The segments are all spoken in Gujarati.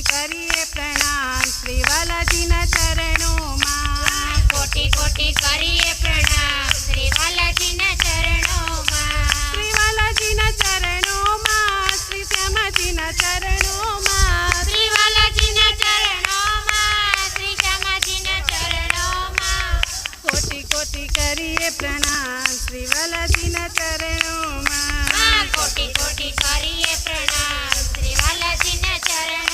કોટી કરીએ પ્રણામ શ્રી વાલાજીના ચરણોમાં. કોટી કોટી કરીએ પ્રણામ શ્રી વાલાજીના ચરણોમાં. શ્રી વાલાજીના ચરણોમાં, શ્રી શ્યામાજીના ચરણોમાં. શ્રી વાલાજીના ચરણોમાં, શ્રી શ્યામાજીના ચરણોમાં. કોટી કોટી કરીએ પ્રણામ શ્રી વાલાજીના ચરણોમાં. કોટી કોટી કરીએ પ્રણામ શ્રી વાલાજીના ચરણોમાં.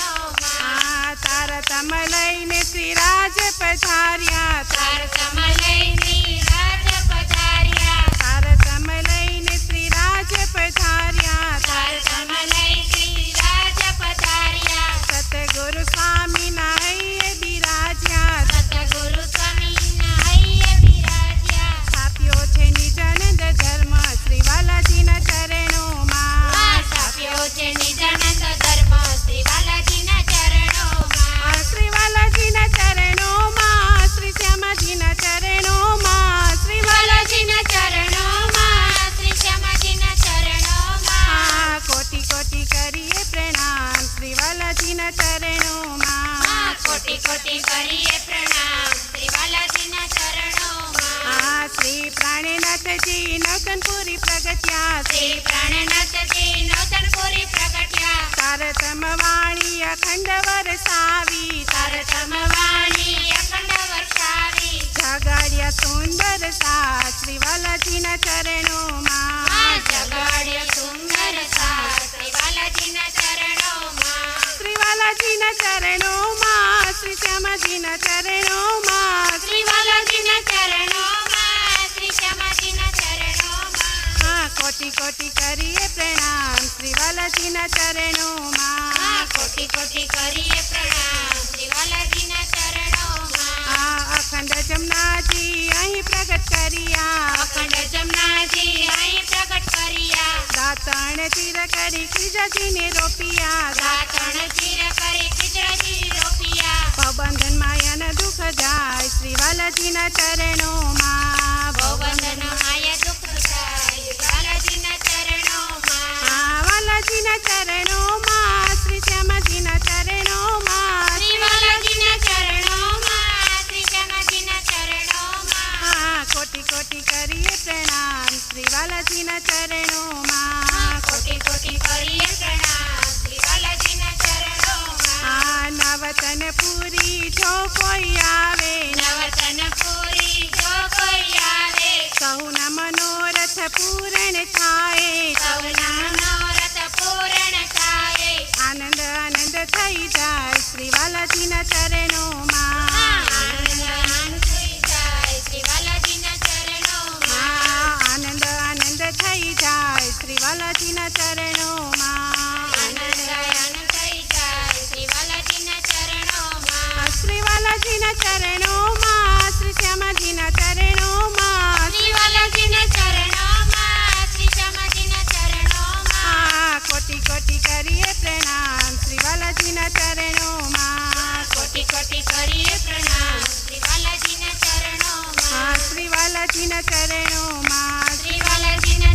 તારતમ લઈને શ્રી રાજ પધાર્યા. તારતમ લઈને રાજ પધાર્યા. તારતમ લઈને શ્રી રાજ પધાર્યા. તારતમ લઈને રાજ પધાર્યા. સતગુરુ સ્વામીના હૈયે બિરાજ્યા. સતગુરુ સ્વામીના હૈયે બિરાજ્યા. સ્થાપ્યો છે નિજાનંદ ધર્મ શ્રી વાલાજીના ચરણોમાં. સ્થાપ્યો છે નિજાનંદ ધર્મ શ્રી વાલાજીના ચરણોમાં. શ્રી વાલાજીના ચરણોમાં, શ્રી શ્યામાજીના ચરણોમાં. શ્રી વાલાજીના ચરણોમાં, શ્રી શ્યામાજીના ચરણોમાં. કોટી કોટી કરીએ પ્રણામ શ્રી વાલાજીના ચરણોમાં. કોટી કોટી કરીએ પ્રણામ શ્રી વાલાજીના ચરણોમાં. શ્રી પ્રાણનાથજી નવતનપુરી પ્રગટ્યા. શ્રી પ્રાણનાથજી નવતનપુરી પ્રગટ્યા. તારતમ વાણી અખંડ વરસાવી. તારતમ વાણી અખંડ વર્ષાવી. જગાડ્યા સુંદર સાથ શ્રી વાલાજીના ચરણોમાં. જગાડ્યા સુંદર સાથ શ્રી વાલાજીના ચરણોમાં. શ્રી વાલાજીના ચરણોમાં, શ્રી શ્યામાજીના ચરણોમાં. શ્રી વાલાજીના ચરણોમાં, શ્રી શ્યામાજીના ચરણોમાં. કોટી કોટી કરીએ પ્રણામ શ્રી વાલાજીના ચરણોમાં. કોટી કોટી કરીએ પ્રણામ શ્રી વાલાજીના ચરણોમાં. અખંડ જમનાજી અહીં પ્રગટ કર્યા. અખંડ જમનાજી અહીં પ્રગટ કર્યા. દાતણ તીર કરી ખીજાજીને રોપિયા. દાતણ ચીર કરી ખીજડાજી રોપિયા. ભવબંધન માયાના દુઃખ જાય શ્રી વાલાજીના ચરણોમાં. ભવબંધન માયા દુઃખ જાય વાલાજીના ચરણોમાં. વાલાજીના ચરણોમાં, શ્રી શ્યામાજીના ચરણોમાં. શ્રી વાલાજીના ચરણોમાં, શ્રી શ્યામાજીના ચરણોમાં. કોટી કોટી કરીએ પ્રણામ શ્રી વાલાજીના ચરણોમાં. કોટી કોટી કરીએ પ્રણામ શ્રી વાલાજીના ચરણોમાં. નવતનપુરી જો કોઈ આવે. નવતનપુરી જો કોઈ આવે. સહુના મનોરથ પૂરણ થાય. સૌના મનોરથ પૂર્ણ થાય. આનંદ આનંદ થઈ જાય શ્રી વાલાજીના ચરણોમાં. આનંદ થઈ જાય શ્રી વાલાજીના ચરણોમાં. આનંદ આનંદ થઈ જાય શ્રી વાલાજીના ચરણોમાં. આનંદ થઈ જાય શ્રી વાલાજીના ચરણોમાં. શ્રી વાલાજીના ચરણોમાં, શ્રી શ્યામાજીના ચરણોમાં. શ્રી વાલાજીના ચરણોમાં, શ્રી શ્યામાજીના ચરણોમાં. કોટી કોટી કરીએ પ્રણામ શ્રી વાલાજીના ચરણોમાં. કોટી કોટી કરીએ પ્રણામ શ્રી વાલાજીના ચરણોમાં. શ્રી વાલાજીના ચરણોમાં. શ્રી વાલાજીના